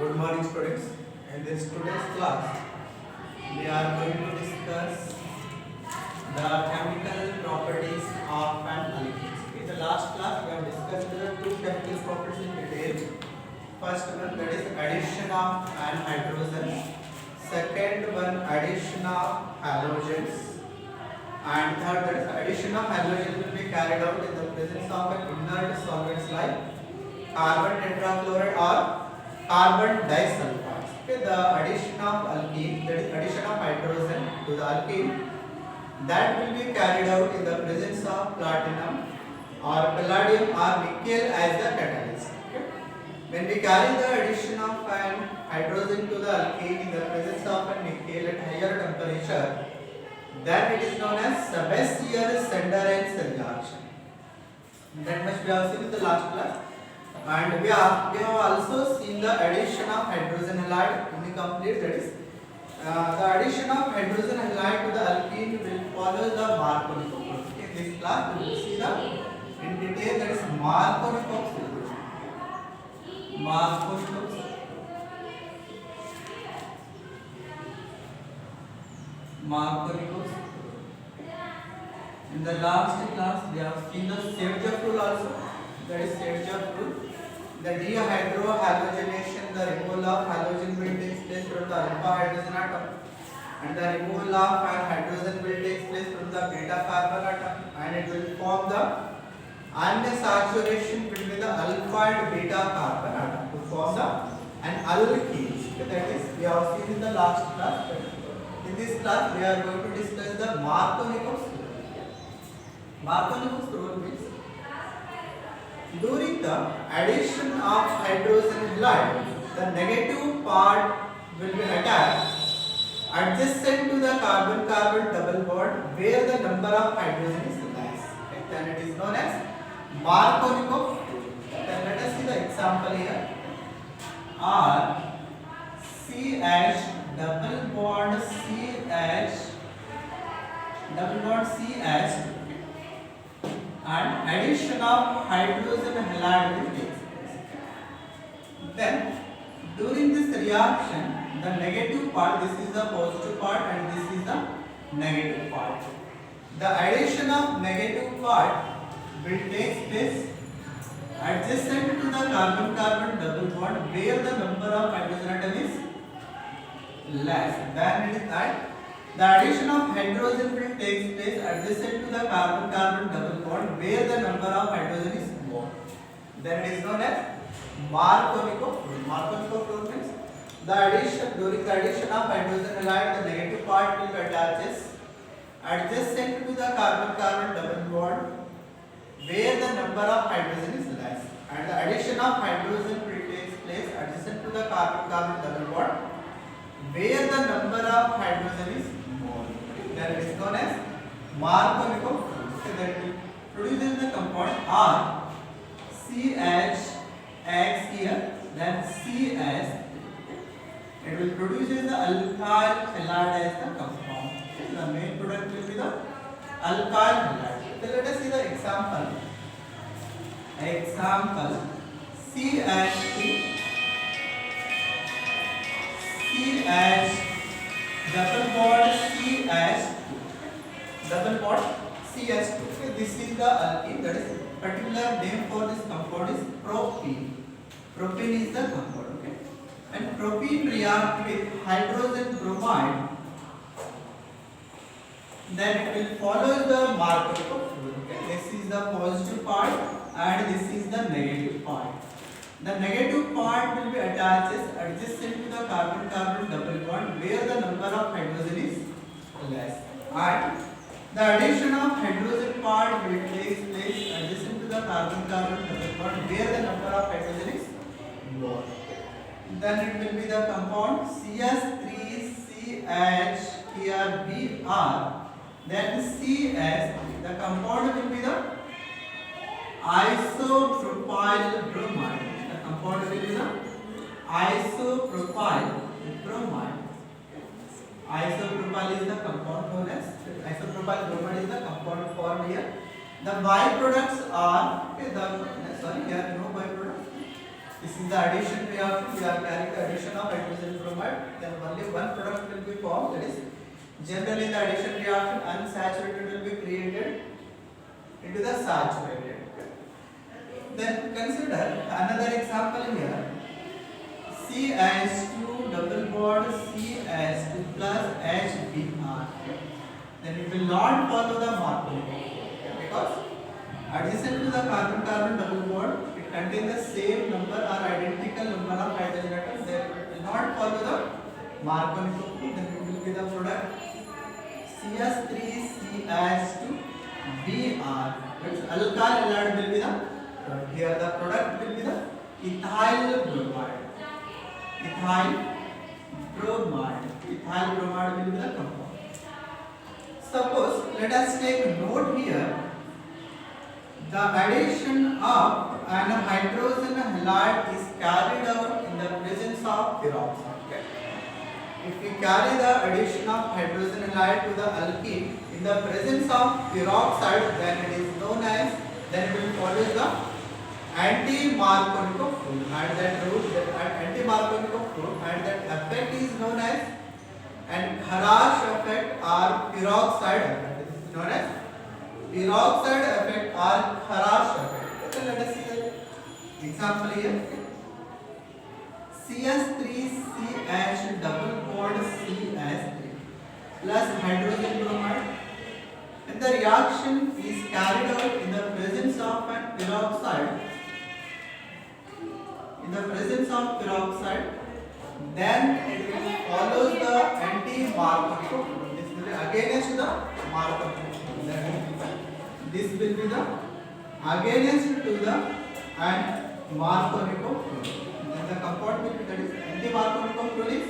Good morning, students. In this today's class, we are going to discuss the chemical properties of an alkene. In the last class, we have discussed the two chemical properties in detail. First one, that is addition of an hydrogen. Second one, addition of halogens. And third, that is addition of halogen will be carried out in the presence of an inert solvents like carbon tetrachloride or carbon disulfide. Okay, the addition of alkene, that is addition of hydrogen to the alkene, that will be carried out in the presence of platinum or palladium or nickel as the catalyst. Okay. When we carry the addition of an hydrogen to the alkene in the presence of a nickel at higher temperature, then it is known as Sabatier-Senderens reaction. That much we have seen in the last class. And we have also seen the addition of hydrogen halide incomplete, that is the addition of hydrogen halide to the alkene will follow the Markovnikov process. In this class we will see the in detail, that is Markovnikov solution. Markovnikov. In the last class we have seen the Sevgev rule also. That is Sevgev rule. The dehydrohalogenation, the removal of halogen will take place from the alpha hydrogen atom, and the removal of hydrogen will take place from the beta carbon atom, and it will form the unsaturation between the alpha and beta carbon atom to form an alkene. That is, we have seen in the last class. In this class, we are going to discuss the Markovnikov rule. Markovnikov rule means during the addition of hydrogen halide, the negative part will be attached adjacent to the carbon-carbon double bond where the number of hydrogen is less. Then it is known as Markovnikov rule. Then let us see the example here. R CH double bond CH and addition of hydrogen halide will take place. Then during this reaction, the negative part, this is the positive part and this is the negative part. The addition of negative part will take place adjacent to the carbon-carbon double bond where the number of hydrogen atom is less. Then it is that the addition of hydrogen will take place adjacent to the carbon-carbon double bond where the number of hydrogen is more. Then it is known as Markovnikov rule. Markovnikov rule means during the addition of hydrogen halide, the negative part will attaches adjacent to the carbon-carbon double bond where the number of hydrogen is less, and the addition of hydrogen will take place adjacent to the carbon-carbon double bond where the number of hydrogen is more. That is known as Markovnikov rule. So that will produces the compound R CH here, then CS. It will produce the alkyl halide as the compound. The main product will be the alkyl halide. So let us see the example. CH3 CH double bond CH2. Okay, this is the alkene. That is particular name for this compound is propene. Propene is the compound. Okay, and propene react with hydrogen bromide. Then it will follow the Markovnikov rule. Okay, this is the positive part and this is the negative part. The negative part will be attached adjacent to the carbon-carbon double bond where the number of hydrogen is less, and the addition of hydrogen part will take place adjacent to the carbon-carbon double bond where the number of hydrogen is more. Then it will be the compound CS3CH here Br. Then CS, the compound will be the isopropyl bromide. The compound will be the isopropyl bromide. Isopropyl is the compound known as isopropyl bromide is the compound formed here. The byproducts are okay, here no byproduct. This is the addition reaction. We are carrying the addition of hydrogen bromide. Then only one product will be formed. That is, generally in the addition reaction, unsaturated will be created into the saturated. Then consider another example here. CH2 double bond CH2 plus HBr. Then it will not follow the Markovnikov because adjacent to the carbon-carbon double bond, it contains the same number or identical number of hydrogen atoms. Therefore, it will not follow the Markovnikov rule. Then it will be the product CS3CH2Br. Its alkyl halide will be the product. Here the product will be the ethyl bromide. Ethyl bromide. Ethyl bromide will be the compound. Suppose let us take a note here. The addition of an hydrogen halide is carried out in the presence of peroxide. Okay? If we carry the addition of hydrogen halide to the alkene in the presence of peroxide, then it is known as, then we will follow the anti-Markovnikov rule. And that rule, that anti-Markovnikov rule, and that effect is known as an Kharash effect or peroxide effect. This is known as peroxide effect or Kharash effect. So let us see the example here. CS3CH double bond CH3 plus hydrogen bromide, and the reaction is carried out in the presence of an peroxide. In the presence of peroxide, then it will follow the anti-Markovnikov rule. This will be against the Markovnikov rule. This will be the against to the and Markovnikov rule. Then the compound will be, that is anti-Markovnikov rule is,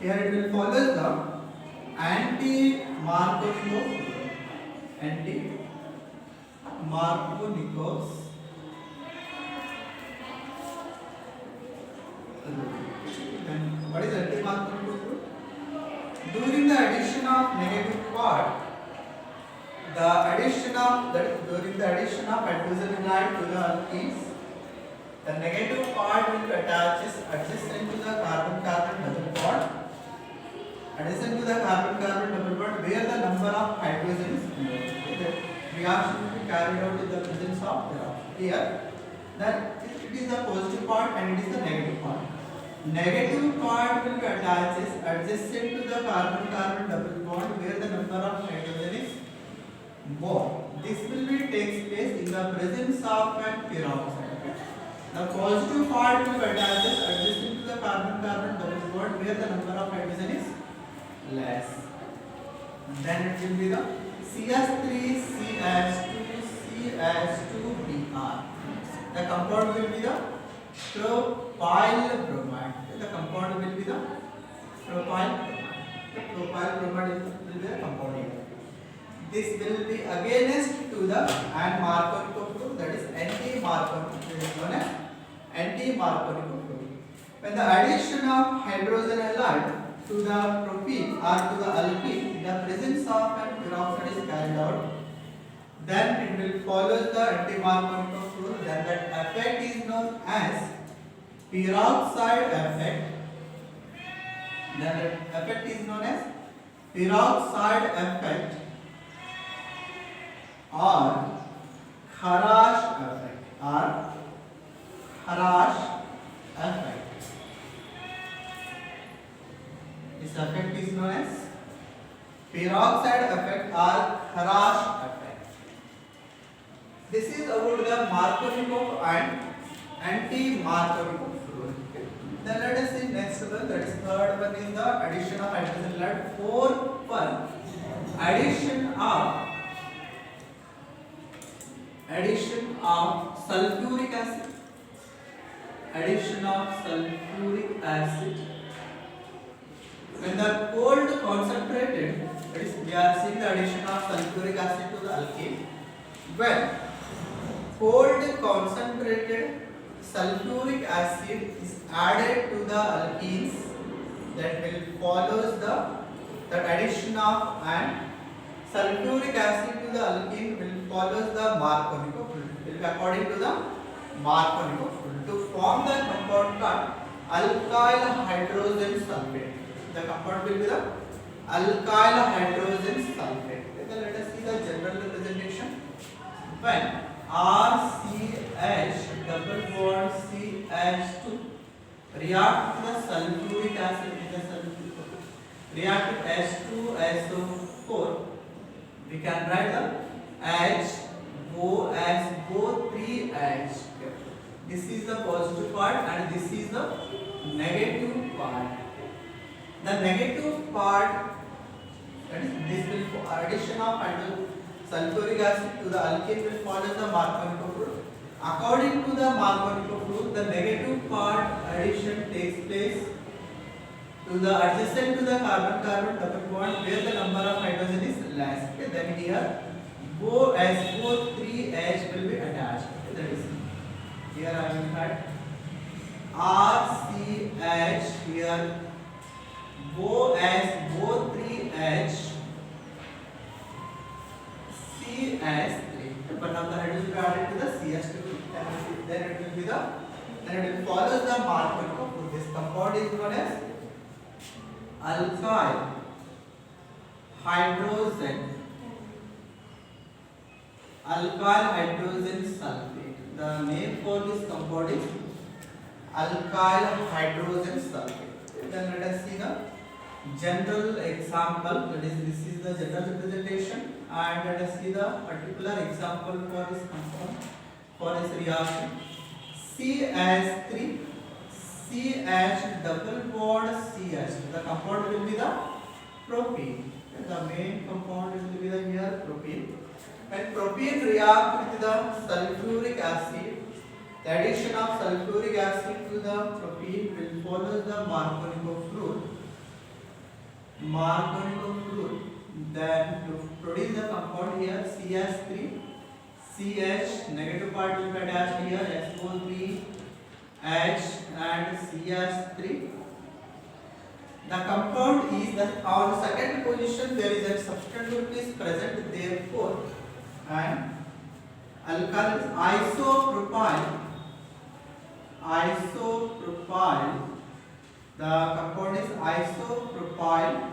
here it will follow the anti-Markovnikov rule. Anti-Markovnikov. Then what is anti-Markovnikov rule? During the addition of negative part, during the addition of hydrogen halide to the alkenes, the negative part will attaches adjacent to the carbon-carbon double bond. Adjacent to the carbon-carbon double bond, where the number of hydrogen is more. The reaction will be carried out in the presence of peroxide. Here, that it is the positive part and it is the negative part. Negative part will be attaches adjacent to the carbon-carbon double bond, where the number of hydrogen is more. This will be takes place in the presence of an peroxide. The positive part will be attaches adjacent to the carbon-carbon double bond, where the number of hydrogen is less. Then it will be the CH3CH2Br. The compound will be the propyl bromide. The compound will be the propyl bromide. The propyl bromide will be the compound here. This will be against to the and Markovnikov rule, that is anti-Markovnikov rule, known as anti-Markovnikov rule. When the addition of hydrogen halide to the propene or to the alkene in the presence of an peroxide is carried out, then it will follow the anti-Markovnikov rule. Then that effect is known as peroxide effect. Then that effect is known as peroxide effect or Kharash effect or Kharash effect. This effect is known as peroxide effect or Kharash effect. This is about the Markovnikov and anti-Markovnikov rule. Then let us see next one. That is third one is the addition of hydrogen halide. Fourth one, addition of sulfuric acid. Addition of sulfuric acid. When the cold concentrated, that is, we are seeing the addition of sulfuric acid to the alkene. When cold concentrated sulfuric acid is added to the alkenes, that will follows the addition of an sulfuric acid to the alkene will follows the Markovnikov rule. Will be according to the Marconic fluid. To form the compound called alkyl hydrogen sulfate. The compound will be the alkyl hydrogen sulfate. Okay, let us see the general representation. When RCH double bond CH2 react with the sulfuric acid in the sulfuric react with H2SO4, we can write the H O as both 3H. This is the positive part and this is the negative part. The negative part, that is this will addition of sulfuric acid to the alkane will follow the Marconic rule. According to the Marconic rule, the negative part addition takes place to the adjacent to the carbon-carbon double bond where the number of hydrogen is less. Okay, then here SO3H will be attached. Okay, that is here I will write RCH here SO3H CH3. One of the hydrogen will be added to the CH2. Then it will be the follows the Marconic rule. This compound is known as alkyl hydrogen sulfate. The name for this compound is alkyl hydrogen sulfate. Then let us see the general example. That is, this is the general representation, and let us see the particular example for this compound, for this reaction. CH3 CH double bond CH. The compound will be the propene. The main compound will be the here propene. When propene react with the sulfuric acid, the addition of sulfuric acid to the propene will follow the Marconic rule. Then to produce the compound here CH3 CH, negative part will be attached here SO3 H and CH3. The compound is that on the second position there is a substituent group is present, therefore, and alkyl isopropyl. The compound is isopropyl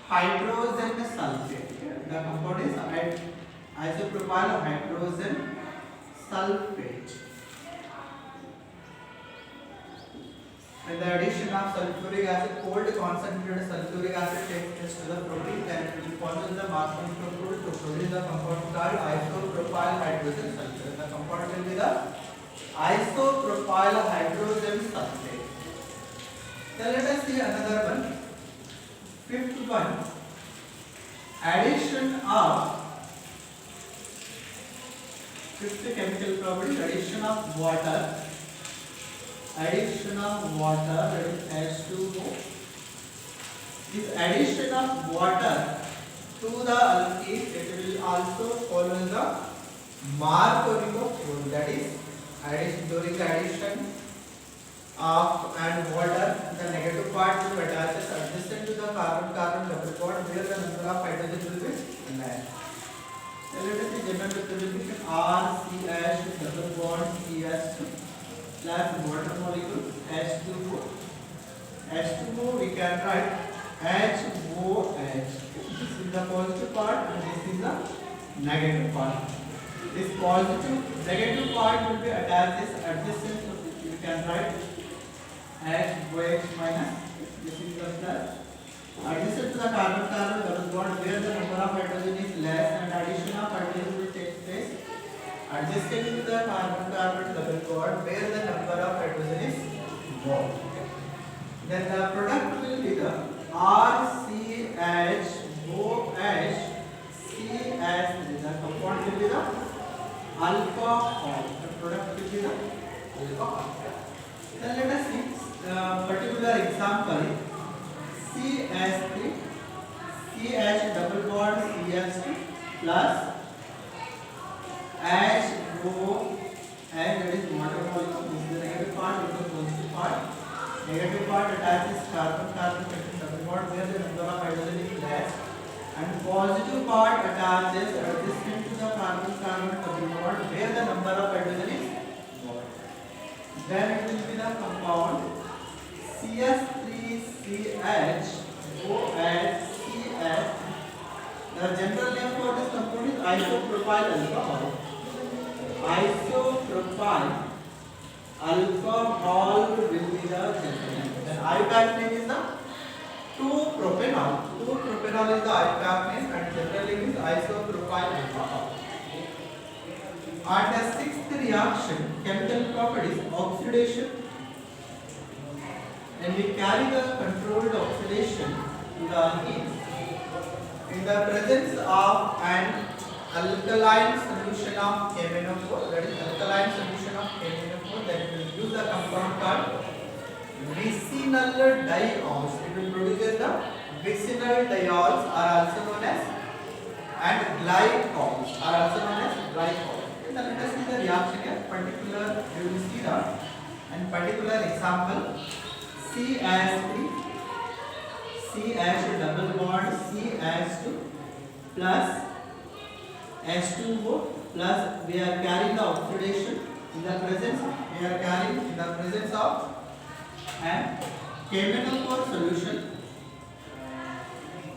hydrogen sulfate. The compound is isopropyl hydrogen sulfate. When the addition of sulfuric acid, cold concentrated sulfuric acid takes place to the protein, then it will follow the Marconic rule to produce the compound called isopropyl hydrogen sulfate. The compound will be the isopropyl hydrogen sulfate. Then let us see another one. Fifth one. Addition of fifth chemical property, addition of water. That is H2O. This addition of water to the alkene, it will also follow the Marconic rule. That is, during the addition of and water, the negative part will attach adjacent to the carbon-carbon double bond where the number of hydrogen will be less. Let us see general representation. RCH double bond CH2 plus water molecule H2O. H2O we can write HOH. This is the positive part and this is the negative part. This positive negative part will be attached adjacent, so you can write HOH minus. This is the plus. Adjacent to the carbon-carbon double bond where the number of hydrogen is less and addition of hydrogen will take place adjacent to the carbon-carbon double bond where the number of hydrogen is more. Then the product will be the RCHOH CH3. The compound will be the alcohol. The product will be the alcohol. Then let us see particular example. CH3 CH double bond CH2 plus HO, and that is water molecule. This is the negative part, this is the positive part. Negative part attaches carbon-carbon double bond where the number of hydrogen is less, and positive part attaches adjacent to the carbon-carbon double bond where the the number of hydrogen is more. Then it will be the compound CS3CH2OH. The general name for this compound is isopropyl alcohol. Isopropyl alcohol will be the general name. Then IUPAC name is the 2-propanol. 2-propanol is the IUPAC name and general name is isopropyl alcohol. And the sixth reaction, chemical properties, oxidation. And we carry the controlled oxidation to the alkenes in the presence of an alkaline solution of KMnO4, that is alkaline solution of KMnO4, then it will use the compound called vicinal diols. It will produce the vicinal diols are also known as, and glycols are also known as glycols. Then let us see the reaction here. Particular, you will see that, and particular example CH3 CH double bond CH2 plus H2O plus we are carrying the oxidation in the presence, we are carrying in the presence of an KMnO4 solution,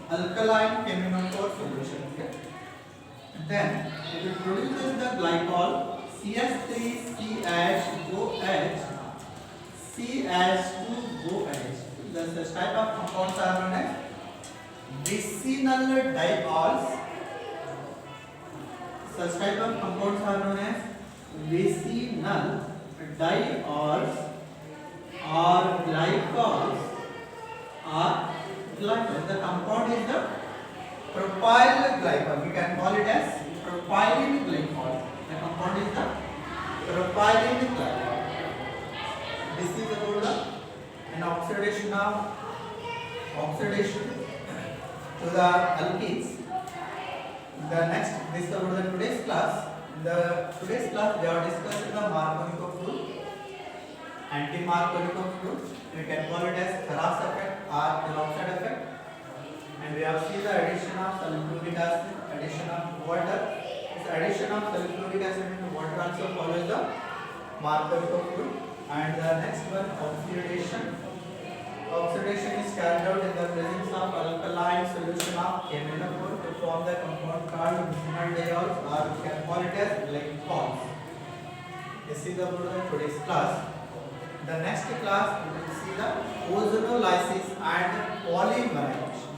alkaline KMnO4 solution. Okay. Then it will produce the glycol CH3CH2OH CH2OH. This type of compounds are known as vicinal diols. Such type of compounds are known as vicinal diols or glycols or glycols. The compound is the propyl glycol. We can call it as propylene glycol. The compound is the propylene glycol. This is about an oxidation to the alkenes. The next, this is about the today's class. In the today's class, we are discussing the Markovnikov rule, anti-Markovnikov rule. We can call it as Kharas effect or peroxide effect. And we have seen the addition of sulfuric acid, addition of water. This addition of sulfuric acid into water also follows the Markovnikov rule. And the next one, oxidation. Oxidation is carried out in the presence of alkaline solution of KMnO4 to form the compound called vicinal diols, or we can call it as glycols. This is about the today's class. The next class we will see the ozonolysis and polymerization.